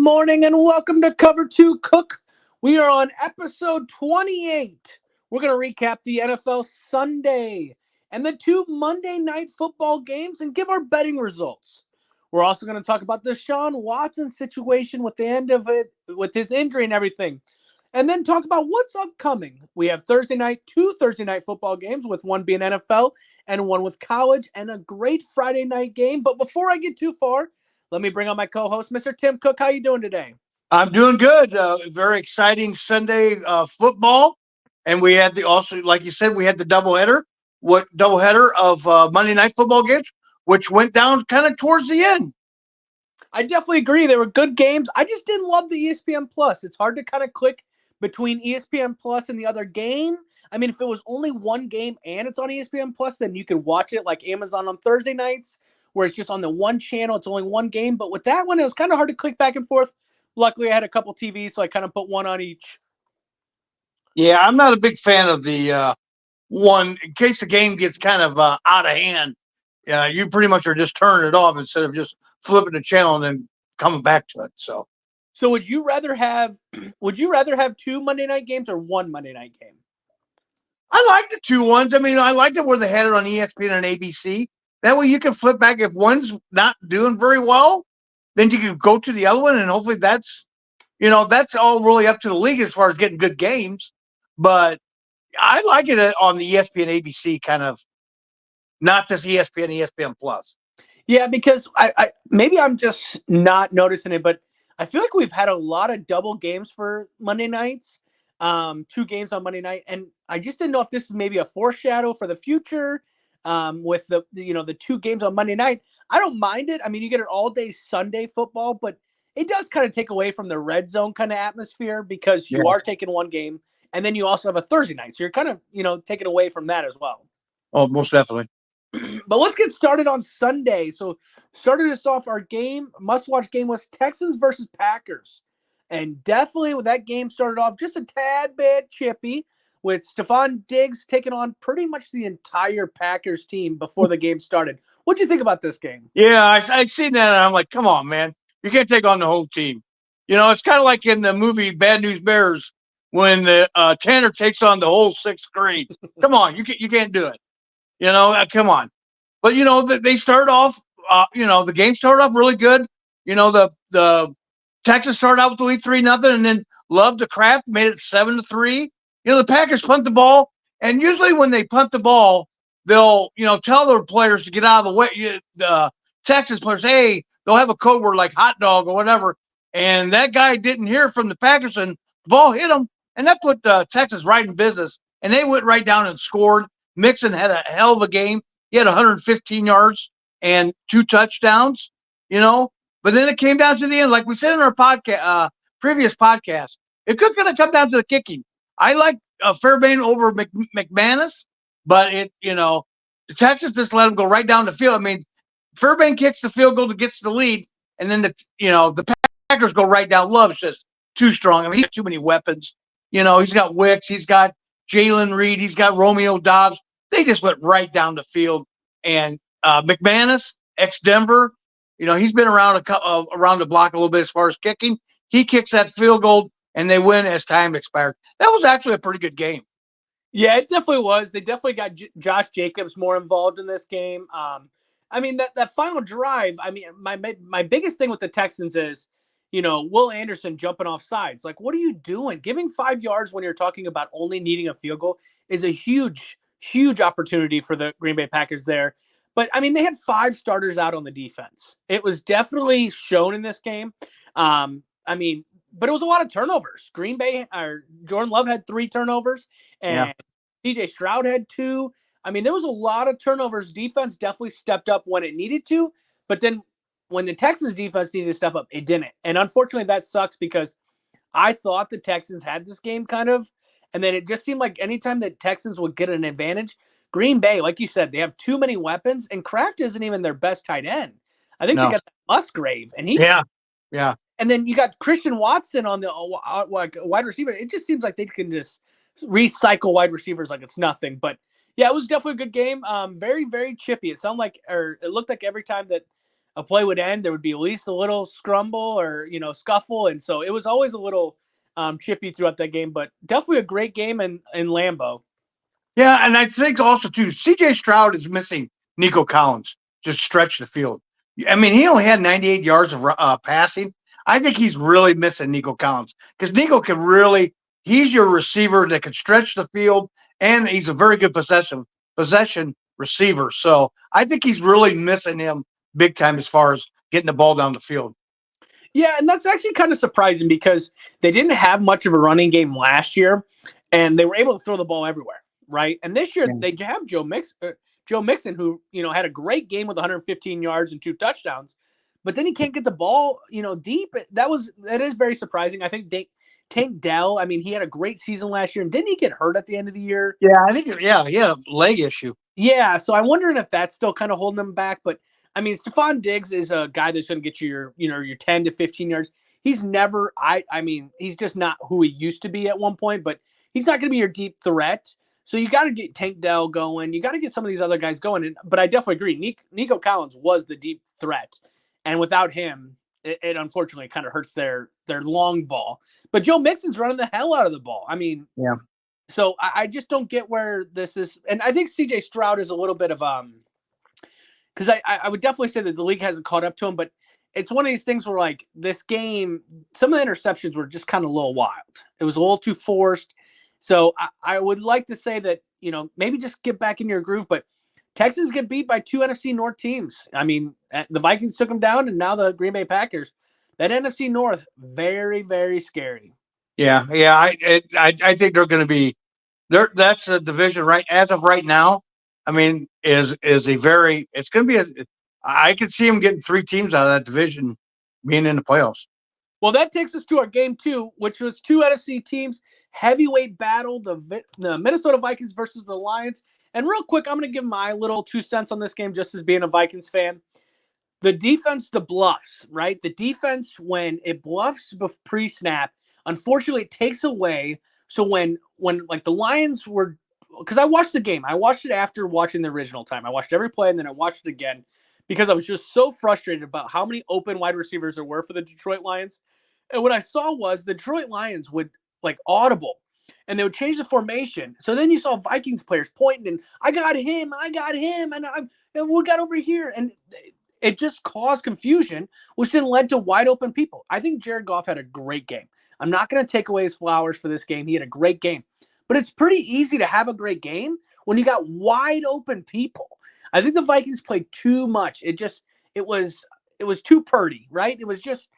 morning and welcome to Cover 2 Cook. We are on episode 28. We're going to recap the NFL Sunday and the two Monday night football games and give our betting results. We're also going to talk about the Deshaun Watson situation with the end of it, with his injury and everything. And then talk about what's upcoming. We have two Thursday night football games, with one being NFL and one with college, and a great Friday night game. But before I get too far, let me bring on my co-host, Mr. Tim Cook. How you doing today? I'm doing good. Very exciting Sunday football, and we had like you said, we had the doubleheader. What doubleheader of Monday night football games, which went down kind of towards the end. I definitely agree. They were good games. I just didn't love the ESPN Plus. It's hard to kind of click between ESPN Plus and the other game. I mean, if it was only one game and it's on ESPN Plus, then you could watch it like Amazon on Thursday nights, where it's just on the one channel. It's only one game. But with that one, it was kind of hard to click back and forth. Luckily, I had a couple TVs, so I kind of put one on each. Yeah, I'm not a big fan of the one in case the game gets kind of out of hand. You pretty much are just turning it off instead of just flipping the channel and then coming back to it. So would you rather have two Monday night games or one Monday night game? I like the two ones. I mean, I liked it where they had it on ESPN and ABC. That way you can flip back if one's not doing very well, then you can go to the other one, and hopefully that's all really up to the league as far as getting good games. But I like it on the ESPN ABC kind of, not this ESPN Plus. Yeah, because I maybe I'm just not noticing it, but I feel like we've had a lot of double games for Monday nights. Two games on Monday night, and I just didn't know if this is maybe a foreshadow for the future. With the two games on Monday night, I don't mind it. I mean, you get an all day Sunday football, but it does kind of take away from the red zone kind of atmosphere, because you are taking one game, and then you also have a Thursday night, so you're kind of taking away from that as well. Oh, most definitely. But let's get started on Sunday. So started us off, our must-watch game was Texans versus Packers. And definitely with that game started off just a tad bit chippy, with Stephon Diggs taking on pretty much the entire Packers team before the game started. What do you think about this game? Yeah, I seen that, and I'm like, come on, man. You can't take on the whole team. It's kind of like in the movie Bad News Bears when the Tanner takes on the whole sixth grade. Come on, you can't do it. Come on. But they started off. The game started off really good. The Texas started out with the lead 3-0, and then Love to Kraft made it 7-3. The Packers punt the ball, and usually when they punt the ball, they'll tell their players to get out of the way. The Texas players, hey, they'll have a code word like hot dog or whatever. And that guy didn't hear from the Packers, and the ball hit him, and that put Texas right in business. And they went right down and scored. Mixon had a hell of a game. He had 115 yards and 2 touchdowns, But then it came down to the end. Like we said in our previous podcast, it could going to come down to the kicking. I like Fairbairn over McManus, but the Texas just let him go right down the field. I mean, Fairbairn kicks the field goal to gets the lead, and then the Packers go right down. Love's just too strong. I mean, he's got too many weapons. He's got Wicks, he's got Jalen Reed, he's got Romeo Dobbs. They just went right down the field. And McManus, ex-Denver, he's been around around the block a little bit as far as kicking. He kicks that field goal, and they win as time expired. That was actually a pretty good game. Yeah, it definitely was. They definitely got Josh Jacobs more involved in this game. I mean, that final drive, I mean, my biggest thing with the Texans is, Will Anderson jumping off sides. Like, what are you doing? Giving 5 yards when you're talking about only needing a field goal is a huge opportunity for the Green Bay Packers there. But, I mean, they had 5 starters out on the defense. It was definitely shown in this game. I mean, but it was a lot of turnovers. Green Bay, or Jordan Love had 3 turnovers, and CJ Stroud had 2. I mean, there was a lot of turnovers. Defense definitely stepped up when it needed to, but then when the Texans defense needed to step up, it didn't. And unfortunately, that sucks, because I thought the Texans had this game kind of, and then it just seemed like anytime the Texans would get an advantage, Green Bay, like you said, they have too many weapons, and Kraft isn't even their best tight end. I think they got Musgrave, and he's yeah. And then you got Christian Watson on the wide receiver. It just seems like they can just recycle wide receivers like it's nothing. But yeah, it was definitely a good game. Very, very chippy. It looked like every time that a play would end, there would be at least a little scrumble or scuffle, and so it was always a little chippy throughout that game. But definitely a great game in Lambeau. Yeah, and I think also too, C.J. Stroud is missing Nico Collins to stretch the field. I mean, he only had 98 yards of passing. I think he's really missing Nico Collins because Nico can really. He's your receiver that can stretch the field, and he's a very good possession receiver. So I think he's really missing him big time as far as getting the ball down the field. Yeah, and that's actually kind of surprising because they didn't have much of a running game last year, and they were able to throw the ball everywhere, right? And this year Yeah. they have Joe Mixon, who had a great game with 115 yards and 2 touchdowns, but then he can't get the ball, deep. That is very surprising. I think Tank Dell. I mean, he had a great season last year, and didn't he get hurt at the end of the year? Yeah, I think he had a leg issue. Yeah, so I'm wondering if that's still kind of holding him back. But I mean, Stephon Diggs is a guy that's going to get you your 10 to 15 yards. He's never. I mean, he's just not who he used to be at one point. But he's not going to be your deep threat. So you got to get Tank Dell going. You got to get some of these other guys going. But I definitely agree. Nico Collins was the deep threat, and without him, it unfortunately kind of hurts their long ball. But Joe Mixon's running the hell out of the ball. I mean, Yeah. So I just don't get where this is, and I think C.J. Stroud is a little bit of because I would definitely say that the league hasn't caught up to him, but it's one of these things where like this game, some of the interceptions were just kind of a little wild. It was a little too forced. So I would like to say that maybe just get back in your groove, but Texans get beat by 2 NFC North teams. I mean, the Vikings took them down, and now the Green Bay Packers. That NFC North, very, very scary. Yeah. I think they're going to be there. That's a division right as of right now. I mean, is a very. It's going to be I could see them getting 3 teams out of that division being in the playoffs. Well, that takes us to our game 2, which was 2 NFC teams heavyweight battle: the Minnesota Vikings versus the Lions. And real quick, I'm going to give my little 2 cents on this game, just as being a Vikings fan. The defense, the bluffs, right? The defense, when it bluffs pre-snap, unfortunately, it takes away. So when like the Lions were, because I watched the game, I watched it after watching the original time. I watched every play and then I watched it again because I was just so frustrated about how many open wide receivers there were for the Detroit Lions. And what I saw was the Detroit Lions would like audible and they would change the formation. So then you saw Vikings players pointing and I got him, and we got over here. And it just caused confusion, which then led to wide open people. I think Jared Goff had a great game. I'm not going to take away his flowers for this game. He had a great game. But it's pretty easy to have a great game when you got wide open people. I think the Vikings played too much. It was too purdy, right? It was just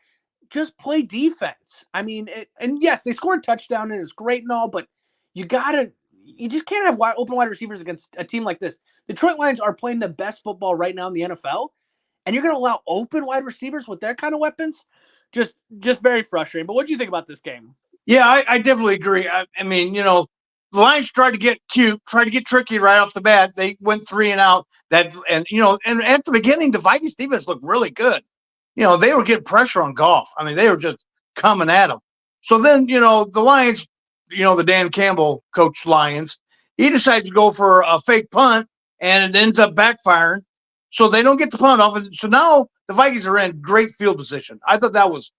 play defense. I mean, and yes, they scored a touchdown and it's great and all, but you just can't have open wide receivers against a team like this. The Detroit Lions are playing the best football right now in the NFL. And you're going to allow open wide receivers with their kind of weapons? Just very frustrating. But what do you think about this game? Yeah, I definitely agree. I mean, the Lions tried to get cute, tried to get tricky right off the bat. They went 3 and out. And at the beginning, the Vikings defense looked really good. They were getting pressure on Goff. I mean, they were just coming at him. So then, the Lions, the Dan Campbell coach Lions, he decides to go for a fake punt, and it ends up backfiring. So they don't get the punt off. So now the Vikings are in great field position. I thought that was,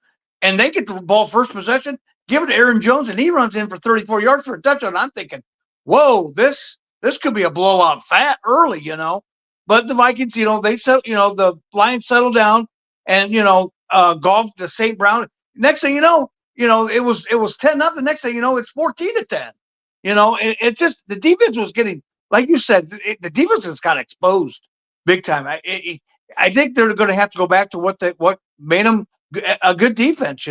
and they get the ball first possession, give it to Aaron Jones, and he runs in for 34 yards for a touchdown. I'm thinking, whoa, this could be a blowout early, But the Vikings, they settle, the Lions settle down, and Goff to St. Brown. Next thing you know, it was 10-0. Next thing you know, it's 14-10. It's just the defense was getting, like you said, the defense has got exposed big time. I think they're going to have to go back to what made them a good defense,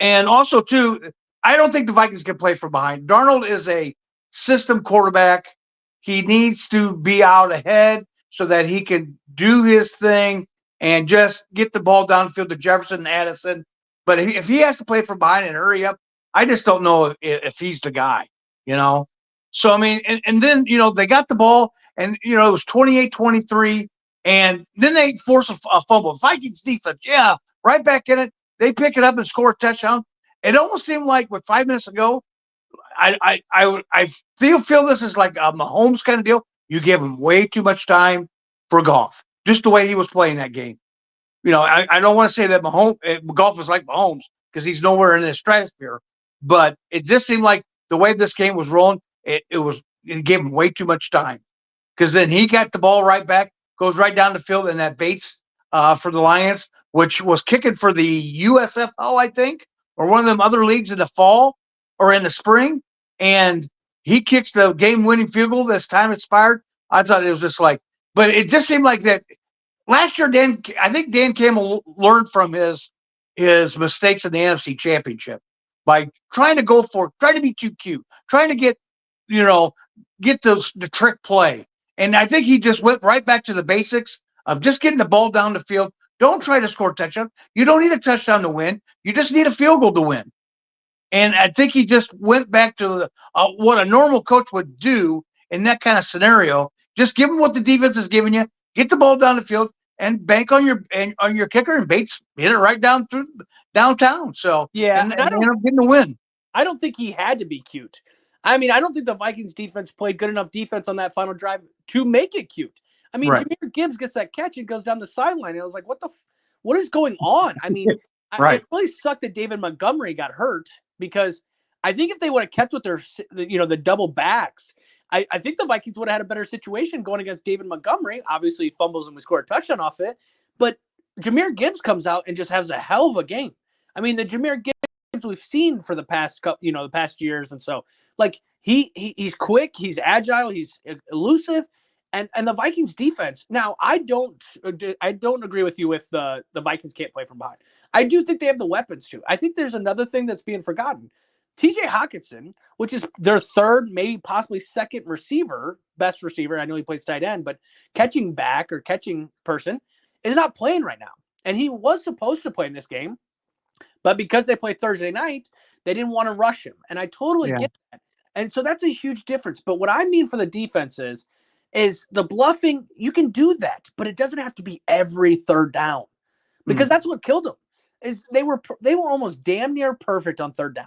And also, too, I don't think the Vikings can play from behind. Darnold is a system quarterback. He needs to be out ahead so that he can do his thing and just get the ball downfield to Jefferson and Addison. But if he has to play from behind and hurry up, I just don't know if he's the guy, So, I mean, and then, they got the ball, and, it was 28-23, and then they force a fumble. Vikings defense, yeah, right back in it. They pick it up and score a touchdown. It almost seemed like with 5 minutes ago, I feel this is like a Mahomes kind of deal. You give him way too much time for Goff, just the way he was playing that game. I don't want to say that golf is like Mahomes because he's nowhere in the stratosphere, but it just seemed like the way this game was rolling, it gave him way too much time because then he got the ball right back, goes right down the field, and that Bates for the Lions, which was kicking for the USFL, I think, or one of them other leagues in the fall or in the spring, and he kicks the game-winning field goal as time expired. I thought it was just like, but it just seemed like that last year. I think Dan Campbell learned from his mistakes in the NFC Championship by trying to be too cute, trying to you know, get the trick play. And I think he just went right back to the basics of just getting the ball down the field. Don't try to score a touchdown. You don't need a touchdown to win. You just need a field goal to win. And I think he just went back to what a normal coach would do in that kind of scenario. Just give him what the defense is giving you. Get the ball down the field and bank on your kicker, and Bates hit it right down through downtown. So Yeah, and and they ended up getting the win. I don't think he had to be cute. I mean, I don't think the Vikings defense played good enough defense on that final drive to make it cute. I mean, Right. Jahmyr Gibbs gets that catch and goes down the sideline. And I was like, what is going on? I mean, Right. it really sucked that David Montgomery got hurt because I think if they would have kept with their, the double backs, I think the Vikings would have had a better situation going against David Montgomery. Obviously, he fumbles and we score a touchdown off it. But Jahmyr Gibbs comes out and just has a hell of a game. I mean, the Jahmyr Gibbs we've seen for the past couple, the past years, and so like he's quick, he's agile, he's elusive, and the Vikings defense. Now, I don't agree with you with the Vikings can't play from behind. I do think they have the weapons to. I think there's another thing that's being forgotten. TJ Hawkinson, which is their third, maybe possibly second best receiver. I know he plays tight end, but catching back or catching person is not playing right now. And he was supposed to play in this game, but because they play Thursday night, they didn't want to rush him. And I totally get that. And so that's a huge difference. But what I mean for the defense is the bluffing, you can do that, but it doesn't have to be every third down. Because that's what killed them. Is they were almost damn near perfect on third down.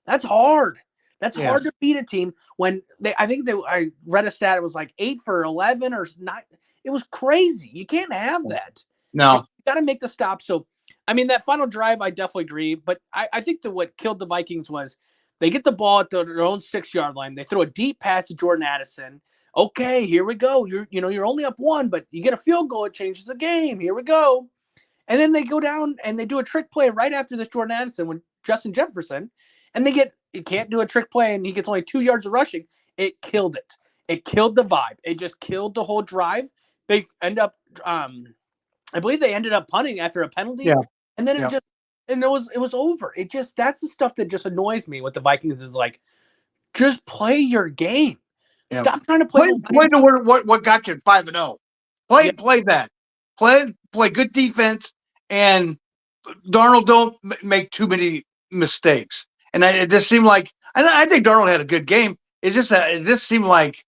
That's hard. That's hard to beat a team when I read a stat, it was like 8 for 11 or 9. It was crazy. You can't have that. No. You got to make the stop. So, I mean, that final drive, I definitely agree. But I think that what killed the Vikings was they get the ball at their own 6-yard line. They throw a deep pass to Jordan Addison. Okay, here we go. You're only up 1, but you get a field goal. It changes the game. Here we go. And then they go down and they do a trick play right after this Jordan Addison when Justin Jefferson. And you can't do a trick play, and he gets only 2 yards of rushing. It killed it. It killed the vibe. It just killed the whole drive. They end up, I believe they ended up punting after a penalty. Yeah. And then it was over. That's the stuff that just annoys me with the Vikings is like, just play your game. Yeah. Stop trying to play to what got you 5-0. Play that. Play good defense, and Darnold don't make too many mistakes. And it just seemed like, and I think Darnold had a good game. It's just that it just seemed like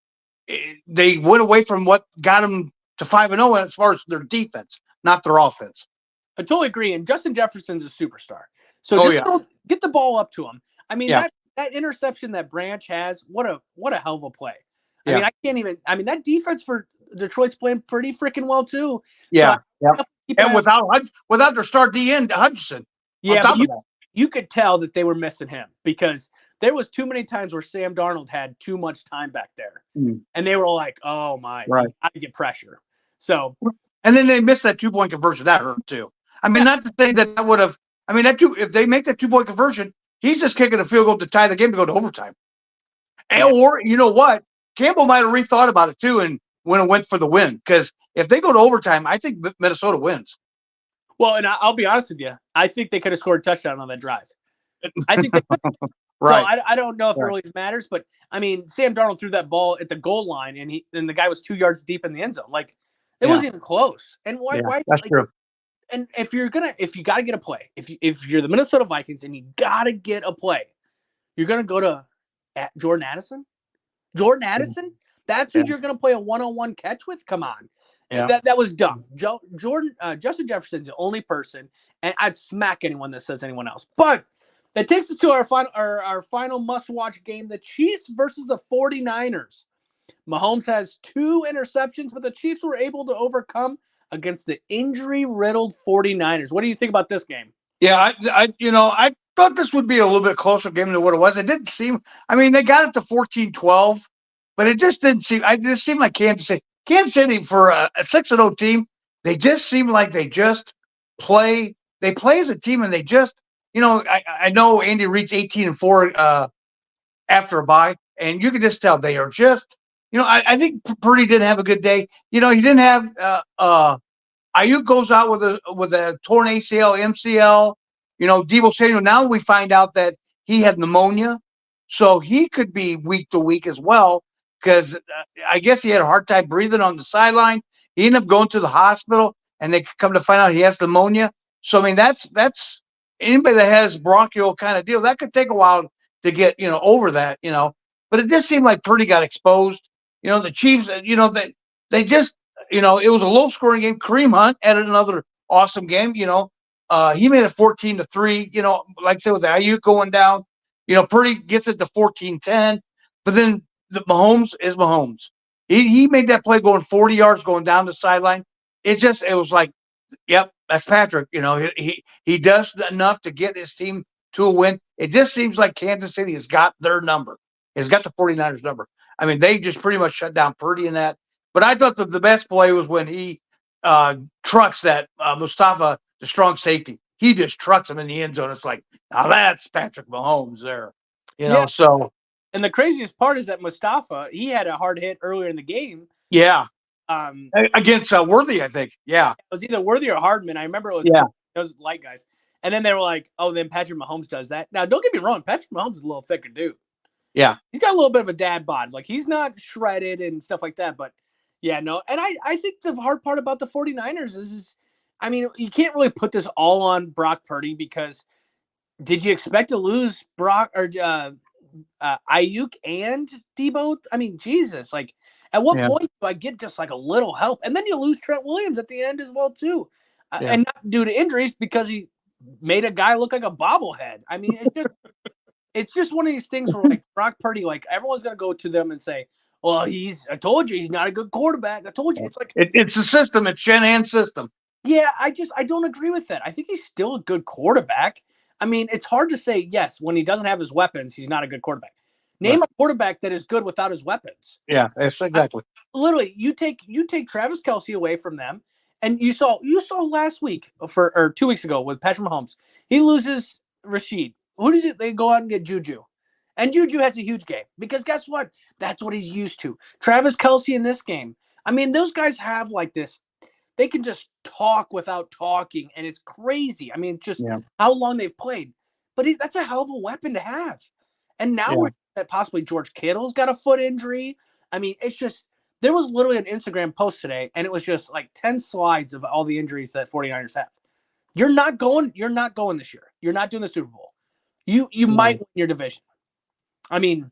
they went away from what got them to 5-0 as far as their defense, not their offense. I totally agree. And Justin Jefferson's a superstar. So don't get the ball up to him. I mean, that interception that Branch has, what a hell of a play. I mean, that defense for Detroit's playing pretty freaking well too. Yeah. So and without their star DN Hutchinson. Yeah, but you could tell that they were missing him because there was too many times where Sam Darnold had too much time back there. And they were like, oh my, I get pressure. So, and then they missed that 2-point conversion. That hurt too. I mean, not to say that would have, I mean, if they make that 2-point conversion, he's just kicking a field goal to tie the game to go to overtime. Or, you know what? Campbell might have rethought about it too and went for the win. Because if they go to overtime, I think Minnesota wins. Well, and I'll be honest with you. I think they could have scored a touchdown on that drive. I think they could. Right. So I don't know if it really matters, but I mean, Sam Darnold threw that ball at the goal line, and the guy was 2 yards deep in the end zone. Like it wasn't even close. And why? That's true. And if you got to get a play, if you're the Minnesota Vikings and you got to get a play, you're gonna go to Jordan Addison. Jordan Addison. That's who you're gonna play a 1-on-1 catch with. Come on. Yeah. That was dumb. Justin Jefferson's the only person, and I'd smack anyone that says anyone else. But that takes us to our final must-watch game, the Chiefs versus the 49ers. Mahomes has 2 interceptions, but the Chiefs were able to overcome against the injury-riddled 49ers. What do you think about this game? Yeah, I thought this would be a little bit closer game than what it was. It didn't seem. I mean, they got it to 14-12, but it just didn't seem. I just seemed like Kansas City for a 6-0 team. They just seem like they just play. They play as a team, and they just. I know Andy Reid's 18-4 after a bye, and you can just tell they are just. I think Purdy didn't have a good day. He didn't have Ayuk goes out with a torn ACL, MCL. Deebo Samuel. Now we find out that he had pneumonia, so he could be week to week as well. Because I guess he had a hard time breathing on the sideline. He ended up going to the hospital, and they come to find out he has pneumonia. So I mean, that's anybody that has bronchial kind of deal that could take a while to get over that. But it just seemed like Purdy got exposed. The Chiefs. They just it was a low scoring game. Kareem Hunt added another awesome game. He made it 14-3. Like I said, with the Ayuk going down, Purdy gets it to 14-10. But then the Mahomes is Mahomes. He made that play going 40 yards, going down the sideline. It was like, yep, that's Patrick. He does enough to get his team to a win. It just seems like Kansas City has got their number. Has got the 49ers number. I mean, they just pretty much shut down Purdy in that. But I thought the best play was when he trucks that Mustafa, the strong safety. He just trucks him in the end zone. It's like, now that's Patrick Mahomes there. Yeah. So. And the craziest part is that Mustafa, he had a hard hit earlier in the game. Yeah. Against Worthy, I think. Yeah. It was either Worthy or Hardman. I remember it was light guys. And then they were like, oh, then Patrick Mahomes does that. Now, don't get me wrong. Patrick Mahomes is a little thicker dude. Yeah. He's got a little bit of a dad bod. Like, he's not shredded and stuff like that. But, yeah, no. And I think the hard part about the 49ers is, I mean, you can't really put this all on Brock Purdy because did you expect to lose Brock or Ayuk and Deebo? I mean, Jesus. Like, at what point do I get just like a little help? And then you lose Trent Williams at the end as well, too. And not due to injuries because he made a guy look like a bobblehead. I mean, it's just one of these things where like Brock Purdy, like everyone's gonna go to them and say, "Well, I told you he's not a good quarterback. I told you." It's like it's a system. It's Shanahan's system. Yeah, I don't agree with that. I think he's still a good quarterback. I mean, it's hard to say yes when he doesn't have his weapons, he's not a good quarterback. Name a quarterback that is good without his weapons. Yeah, that's exactly. Literally, you take Travis Kelce away from them, and you saw last week or 2 weeks ago with Patrick Mahomes. He loses Rashid. Who does it? They go out and get Juju. And Juju has a huge game because guess what? That's what he's used to. Travis Kelce in this game. I mean, those guys have like this. They can just talk without talking, and it's crazy. I mean, just how long they've played. But that's a hell of a weapon to have. And now we're that possibly George Kittle's got a foot injury. I mean, it's just there was literally an Instagram post today, and it was just like 10 slides of all the injuries that 49ers have. You're not going this year. You're not doing the Super Bowl. You might win your division. I mean,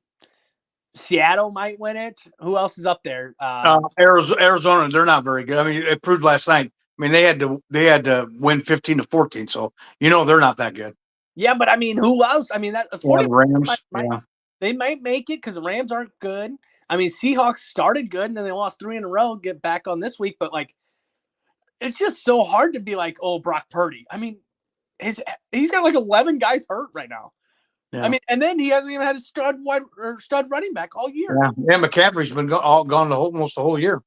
Seattle might win it. Who else is up there? Arizona, they're not very good. I mean, it proved last night. I mean, they had to win 15-14, so they're not that good. Yeah, but I mean, who else? I mean, that the Rams. They might make it because the Rams aren't good. I mean, Seahawks started good and then they lost 3 in a row. Get back on this week, but like, it's just so hard to be like, oh, Brock Purdy. I mean, he's got like 11 guys hurt right now. Yeah. I mean, and then he hasn't even had a stud running back all year. Yeah, McCaffrey's been gone almost the whole year.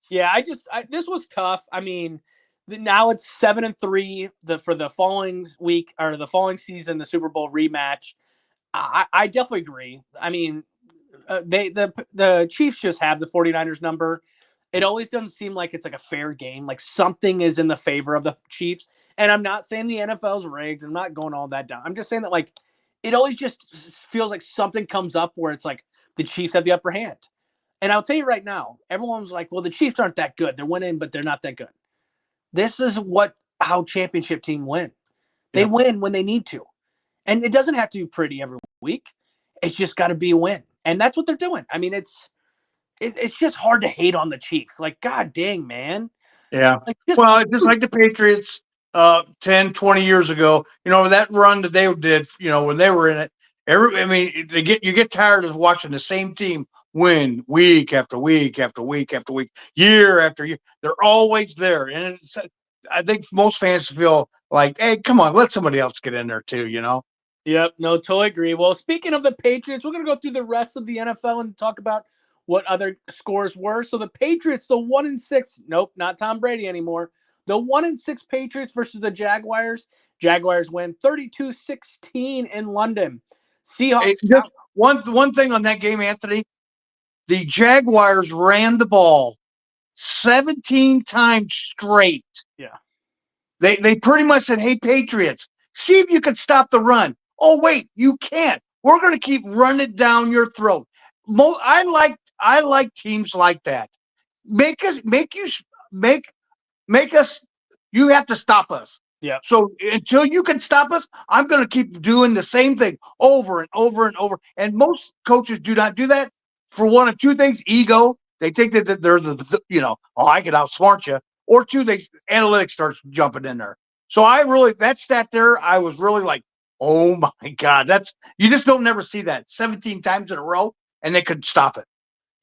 Yeah, this was tough. I mean, now it's 7-3 for the following week or the following season, the Super Bowl rematch. I definitely agree. I mean, the Chiefs just have the 49ers number. It always doesn't seem like it's like a fair game. Like something is in the favor of the Chiefs. And I'm not saying the NFL's rigged. I'm not going all that down. I'm just saying that like it always just feels like something comes up where it's like the Chiefs have the upper hand. And I'll tell you right now, everyone's like, well, the Chiefs aren't that good. They're winning, but they're not that good. This is how championship team win. They win when they need to. And it doesn't have to be pretty every week. It's just got to be a win. And that's what they're doing. I mean, it's just hard to hate on the Chiefs. Like, God dang, man. Yeah. Like, just like the Patriots 10, 20 years ago, that run that they did, when they were in it, you get tired of watching the same team win week after week after week after week, year after year. They're always there. And I think most fans feel like, hey, come on, let somebody else get in there too, you know? Yep, no, totally agree. Well, speaking of the Patriots, we're going to go through the rest of the NFL and talk about what other scores were. So the Patriots, the 1-6, nope, not Tom Brady anymore. The 1-6 Patriots versus the Jaguars. Jaguars win 32-16 in London. Hey, Seahawks just one thing on that game, Anthony. The Jaguars ran the ball 17 times straight. Yeah. They pretty much said, hey, Patriots, see if you can stop the run. Oh, wait, you can't. We're going to keep running down your throat. I like teams like that. Make us make us, you have to stop us. Yeah. So until you can stop us, I'm going to keep doing the same thing over and over and over. And most coaches do not do that for one of two things: ego. They think that they're oh, I can outsmart you. Or two, analytics starts jumping in there. So that stat there, I was really like, oh my God, you just don't never see that 17 times in a row, and they could stop it.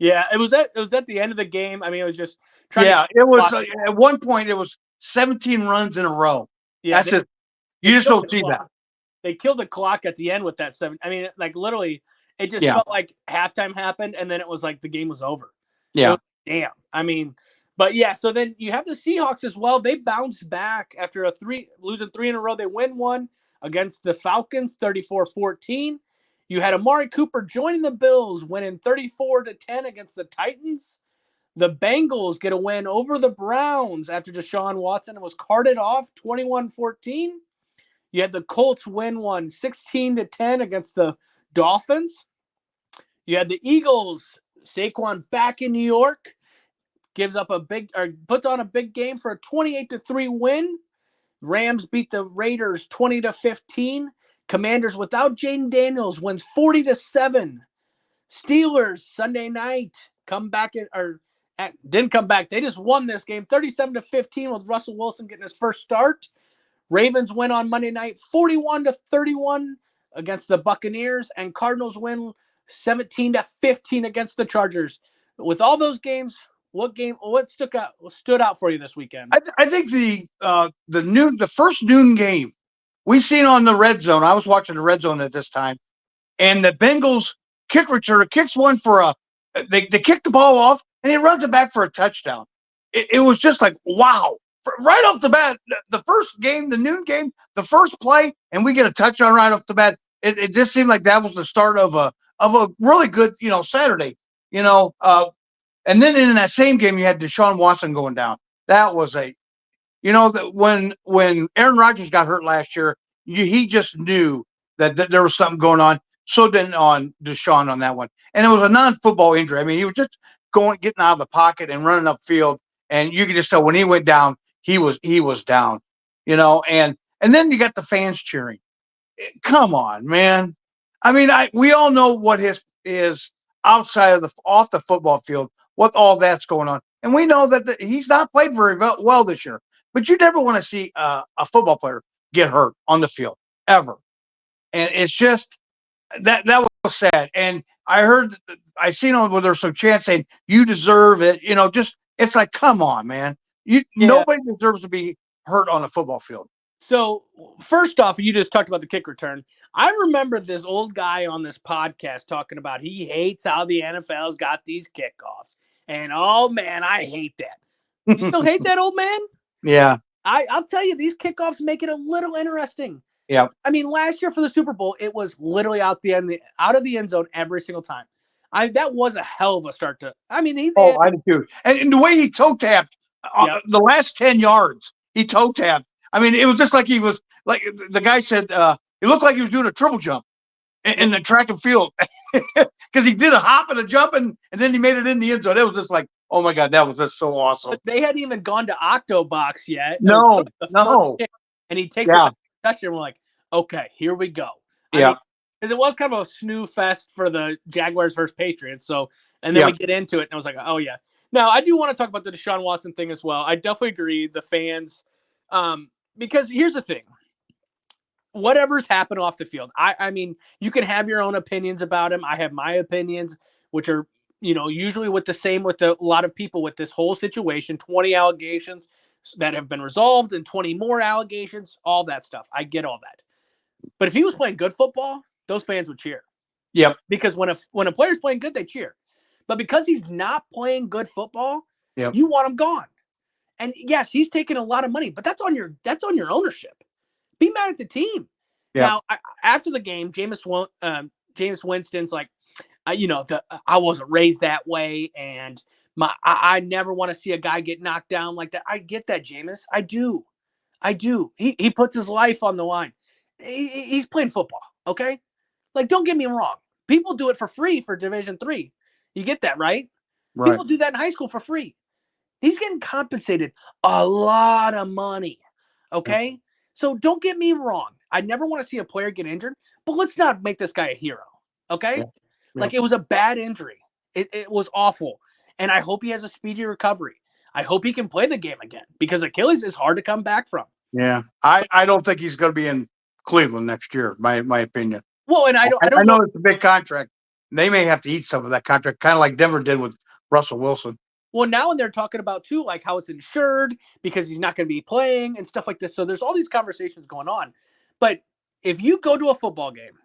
Yeah, it was at the end of the game. I mean, it was just trying Yeah, to it was at one point it was 17 runs in a row. yeah, That's just you just don't see that. They killed the clock at the end with that 7. I mean, like literally, it just Yeah. felt like halftime happened, and then it was like the game was over. Yeah. Damn. I mean, but yeah. So then you have the Seahawks as well. They bounced back after losing 3 in a row. They win one against the Falcons, 34-14. You had Amari Cooper joining the Bills, winning 34-10 against the Titans. The Bengals get a win over the Browns after Deshaun Watson was carted off, 21-14. You had the Colts win one 16-10 against the Dolphins. You had the Eagles, Saquon back in New York, puts on a big game for a 28-3 win. Rams beat the Raiders 20-15. Commanders without Jaden Daniels wins 40-7. Steelers Sunday night didn't come back. They just won this game 37-15 with Russell Wilson getting his first start. Ravens win on Monday night 41-31 against the Buccaneers, and Cardinals win 17-15 against the Chargers. With all those games, what stood out for you this weekend? I think the first noon game we seen on the red zone. I was watching the red zone at this time, and the Bengals kick returner kicks one for they kick the ball off and he runs it back for a touchdown. It was just like, wow. Right off the bat, the first game, the noon game, the first play, and we get a touchdown right off the bat. It just seemed like that was the start of a really good, Saturday, and then in that same game, you had Deshaun Watson going down. That was when Aaron Rodgers got hurt last year, he just knew that there was something going on. So then on Deshaun on that one, and it was a non-football injury. I mean, he was just getting out of the pocket and running upfield, and you could just tell when he went down, he was down, and then you got the fans cheering. Come on, man. I mean, we all know what his is outside of off the football field, what all that's going on, and we know that he's not played very well this year. But you never want to see a football player get hurt on the field ever, and it's just that was sad. And I seen on where there's some chants saying you deserve it. Just it's like, come on, man. Nobody deserves to be hurt on a football field. So first off, you just talked about the kick return. I remember this old guy on this podcast talking about he hates how the NFL's got these kickoffs. And oh man, I hate that. You still hate that, old man? Yeah. I'll tell you, these kickoffs make it a little interesting. Yeah. I mean, last year for the Super Bowl, it was literally out of the end zone every single time. That was a hell of a start to. I mean, I do too. And the way he toe tapped the last 10 yards, he toe tapped. I mean, it was just like he was like the guy said. It looked like he was doing a triple jump in the track and field because he did a hop and a jump and then he made it in the end zone. It was just like, oh my God, that was just so awesome. But they hadn't even gone to Octobox yet. No. And he takes it touchdown. We're like, okay, here we go. Because it was kind of a snoo fest for the Jaguars versus Patriots. So, and then we get into it, and I was like, oh yeah. Now I do want to talk about the Deshaun Watson thing as well. I definitely agree. The fans, because here's the thing. Whatever's happened off the field, I mean, you can have your own opinions about him. I have my opinions, which are, usually with a lot of people with this whole situation, 20 allegations that have been resolved and 20 more allegations, all that stuff. I get all that. But if he was playing good football, those fans would cheer. Yep. Because when a player's playing good, they cheer. But because he's not playing good football, Yep. you want him gone. And yes, he's taking a lot of money, but that's on your ownership. Be mad at the team. Yep. Now, after the game, Jameis Winston's like, I wasn't raised that way, and I never want to see a guy get knocked down like that. I get that, Jameis. I do. He puts his life on the line. He's playing football, okay? Like, don't get me wrong. People do it for free for Division III. You get that, right? Right. People do that in high school for free. He's getting compensated a lot of money, okay? Yeah. So don't get me wrong. I never want to see a player get injured, but let's not make this guy a hero, okay? Yeah. Like, it was a bad injury. It was awful. And I hope he has a speedy recovery. I hope he can play the game again because Achilles is hard to come back from. Yeah. I don't think he's going to be in Cleveland next year, my opinion. Well, and I don't know it's a big contract. They may have to eat some of that contract, kind of like Denver did with Russell Wilson. Well, now and they're talking about, too, like how it's insured because he's not going to be playing and stuff like this. So there's all these conversations going on. But if you go to a football game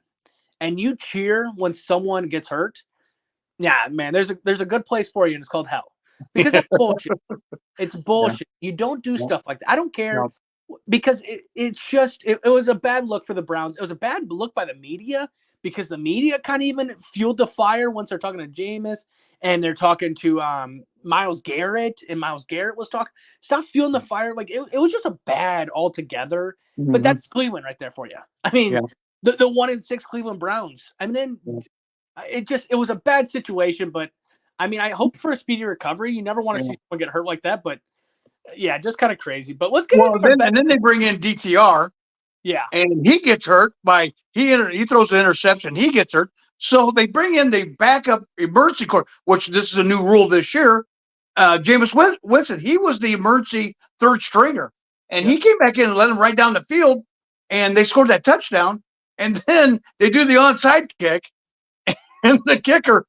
and you cheer when someone gets hurt, yeah, man, there's a good place for you, and it's called hell. Because it's bullshit. It's bullshit. Yeah. You don't do stuff like that. I don't care because it was a bad look for the Browns. It was a bad look by the media because the media kind of even fueled the fire once they're talking to Jameis and they're talking to Myles Garrett, and Myles Garrett was talking. Stop fueling the fire. Like, it was just a bad altogether. Mm-hmm. But that's Cleveland right there for you. I mean, the 1-6 Cleveland Browns. I mean, it was a bad situation, but I mean, I hope for a speedy recovery. You never want to see someone get hurt like that, but yeah, just kind of crazy. But let's get into and then they bring in DTR. Yeah. And he gets hurt by he throws an interception. He gets hurt. So they bring in the backup emergency court, which this is a new rule this year. Jameis Winston, he was the emergency third stringer. And he came back in and let him right down the field. And they scored that touchdown. And then they do the onside kick. And the kicker,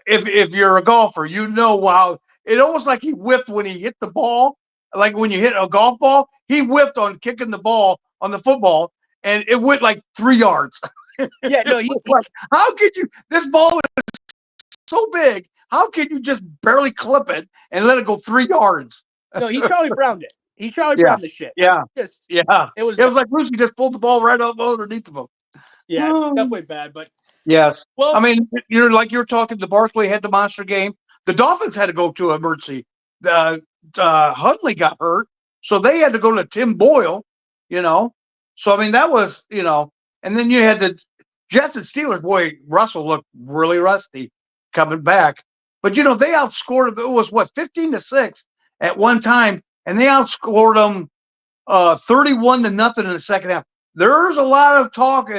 if you're a golfer, you know how it almost like he whipped when he hit the ball. Like when you hit a golf ball, he whipped on kicking the ball on the football, and it went like 3 yards. Yeah, no, like, how could you? This ball is so big. How can you just barely clip it and let it go 3 yards? No, he probably browned it. He probably browned the shit. Yeah, It was like Lucy just pulled the ball right up underneath of him. Yeah, definitely bad, but yes. Well, I mean, like you were talking, the Barkley had the monster game. The Dolphins had to go to emergency. Huntley got hurt, so they had to go to Tim Boyle. So I mean that was and then you had the Jets and Steelers. Boy, Russell looked really rusty coming back, but they outscored. It was 15-6 at one time, and they outscored them 31-0 in the second half. There's a lot of talk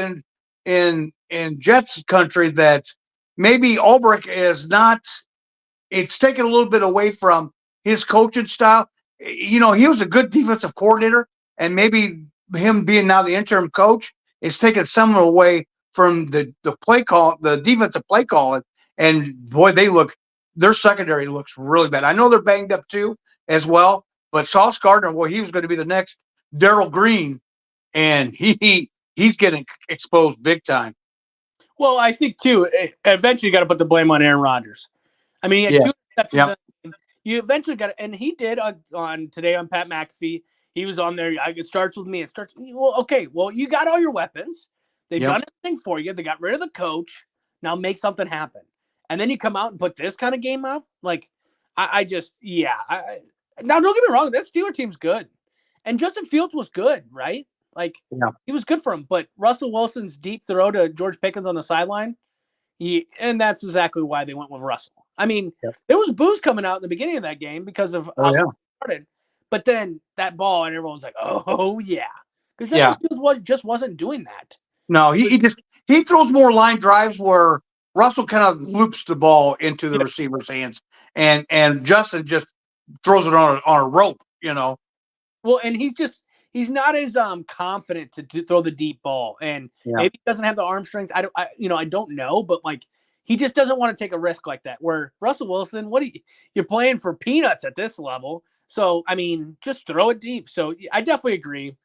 in Jets country that maybe Ulbrich is not. It's taken a little bit away from his coaching style. He was a good defensive coordinator, and maybe him being now the interim coach is taking some away from the play call, the defensive play calling. And boy, their secondary looks really bad. I know they're banged up too as well, but Sauce Gardner, he was going to be the next Darrell Green, and he's getting exposed big time. Well, I think too, eventually you got to put the blame on Aaron Rodgers. I mean, he had 2 interceptions. You eventually got to, and he did on today on Pat McAfee. He was on there. It starts with me. It starts. Well, okay. Well, you got all your weapons. They've done everything for you. They got rid of the coach. Now make something happen. And then you come out and put this kind of game up. Like, now don't get me wrong. That Steeler team's good, and Justin Fields was good, right? Like, he was good for him. But Russell Wilson's deep throw to George Pickens on the sideline, and that's exactly why they went with Russell. I mean, there was boos coming out in the beginning of that game because of how it started. But then that ball, and everyone was like, "Oh yeah," because just wasn't doing that. No, he throws more line drives where Russell kind of loops the ball into the receiver's hands, and Justin just throws it on a rope. Well, and he's not as confident to throw the deep ball, and maybe he doesn't have the arm strength. I don't know, but like he just doesn't want to take a risk like that. Where Russell Wilson, you're playing for peanuts at this level. So, I mean, just throw it deep. So I definitely agree.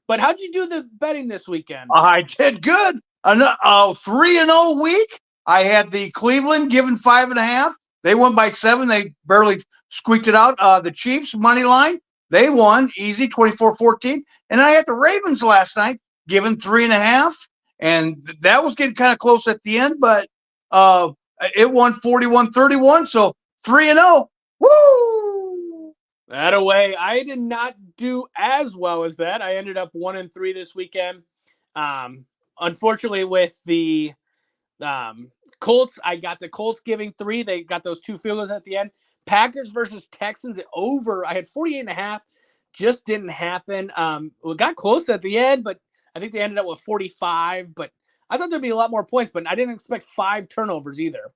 But how'd you do the betting this weekend? I did good. 3-0 week. I had the Cleveland given 5.5. They won by 7. They barely squeaked it out. The Chiefs money line, they won easy 24-14. And I had the Ravens last night given 3.5. And that was getting kind of close at the end, but it won 41-31. So 3-0. Woo! That away. I did not do as well as that. I ended up 1-3 this weekend. Unfortunately, with the Colts, I got the Colts giving 3. They got those 2 field goals at the end. Packers versus Texans over. I had 48.5. Just didn't happen. It got close at the end, but I think they ended up with 45. But I thought there'd be a lot more points, but I didn't expect 5 turnovers either.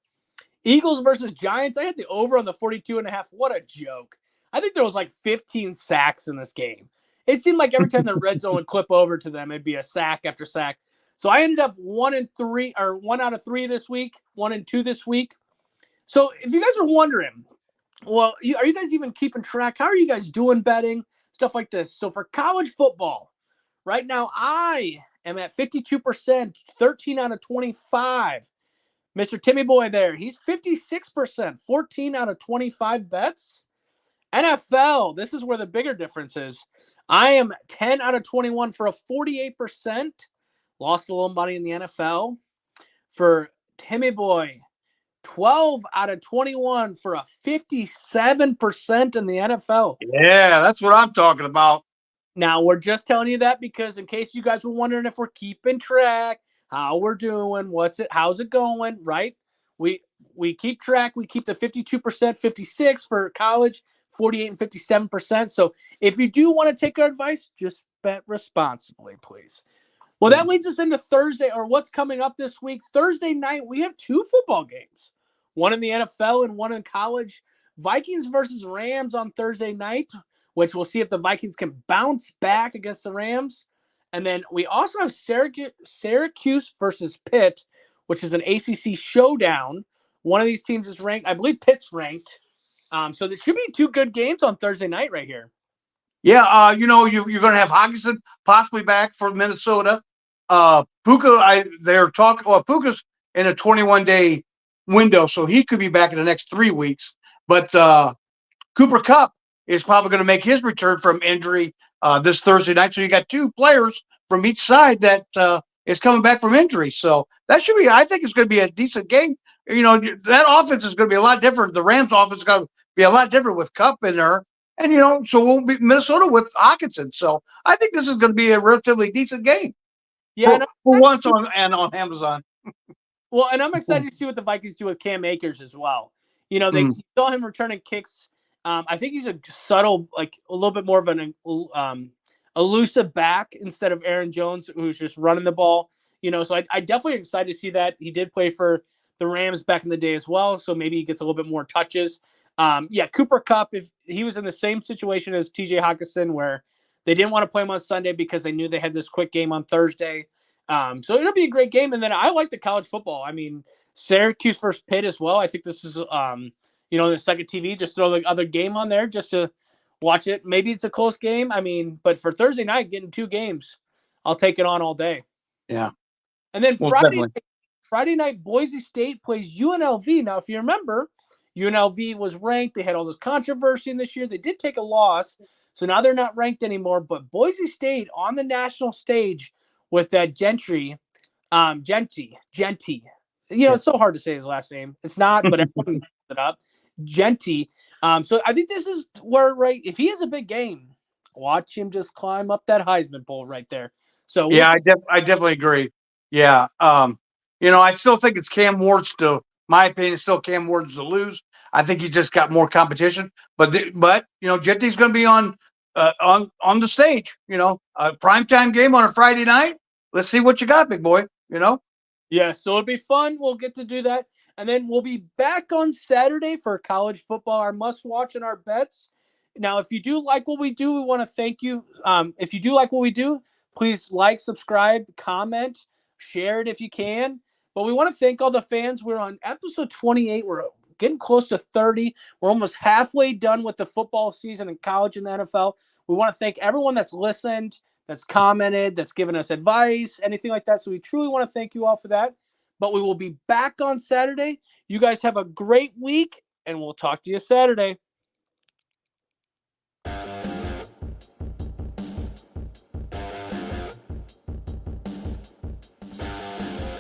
Eagles versus Giants. I had the over on the 42.5. What a joke. I think there was like 15 sacks in this game. It seemed like every time the red zone would clip over to them, it'd be a sack after sack. So I ended up 1-3 or 1 out of 3 this week, 1-2 this week. So if you guys are wondering, well, are you guys even keeping track? How are you guys doing betting? Stuff like this. So for college football, right now I am at 52%, 13 out of 25. Mr. Timmy Boy there, he's 56%, 14 out of 25 bets. NFL, this is where the bigger difference is. I am 10 out of 21 for a 48%. Lost a little money in the NFL. For Timmy Boy, 12 out of 21 for a 57% in the NFL. Yeah, that's what I'm talking about. Now, we're just telling you that because in case you guys were wondering if we're keeping track, how we're doing, how's it going, right? We keep track. We keep the 52%, 56 for college, 48 and 57%. So if you do want to take our advice, just bet responsibly, please. Well, that leads us into Thursday, or what's coming up this week. Thursday night, we have 2 football games, one in the NFL and one in college. Vikings versus Rams on Thursday night, which we'll see if the Vikings can bounce back against the Rams. And then we also have Syracuse versus Pitt, which is an ACC showdown. One of these teams is ranked. I believe Pitt's ranked. So there should be 2 good games on Thursday night right here. Yeah, you're going to have Hockenson possibly back for Minnesota. Puka, they're talking. Well, Puka's in a 21-day window, so he could be back in the next 3 weeks. But Cooper Kupp is probably going to make his return from injury this Thursday night. So you got 2 players from each side that is coming back from injury. So that should be. I think it's going to be a decent game. That offense is going to be a lot different. The Rams offense is going to be a lot different with Kupp in there. And, so we'll be Minnesota with Hockenson. So I think this is going to be a relatively decent game. Yeah, for once on Amazon. Well, and I'm excited to see what the Vikings do with Cam Akers as well. They saw him returning kicks. I think he's a subtle, like a little bit more of an elusive back instead of Aaron Jones, who's just running the ball. So I definitely excited to see that. He did play for the Rams back in the day as well, so maybe he gets a little bit more touches. Cooper Kupp, if he was in the same situation as TJ Hockenson, where they didn't want to play him on Sunday because they knew they had this quick game on Thursday. So it'll be a great game. And then I like the college football. I mean, Syracuse versus Pitt as well. I think this is, the second TV, just throw the other game on there just to watch it. Maybe it's a close game. I mean, but for Thursday night, getting 2 games, I'll take it on all day. Yeah. And then Friday night, Boise State plays UNLV. Now, if you remember, UNLV was ranked. They had all this controversy in this year. They did take a loss. So now they're not ranked anymore. But Boise State on the national stage with that Genty. It's so hard to say his last name. It's not, but everyone messed it up. Genty. So I think this is where, right, if he has a big game, watch him just climb up that Heisman pole right there. So yeah, I definitely agree. Yeah. I still think it's Cam Ward's my opinion, still Cam Ward's to lose. I think he just got more competition. But Genty's going to be on the stage. A primetime game on a Friday night. Let's see what you got, big boy. Yeah, so it'll be fun. We'll get to do that. And then we'll be back on Saturday for college football, our must-watch and our bets. Now, if you do like what we do, we want to thank you. If you do like what we do, please like, subscribe, comment, share it if you can. But we want to thank all the fans. We're on episode 28. We're getting close to 30. We're almost halfway done with the football season in college and the NFL. We want to thank everyone that's listened, that's commented, that's given us advice, anything like that. So we truly want to thank you all for that. But we will be back on Saturday. You guys have a great week, and we'll talk to you Saturday.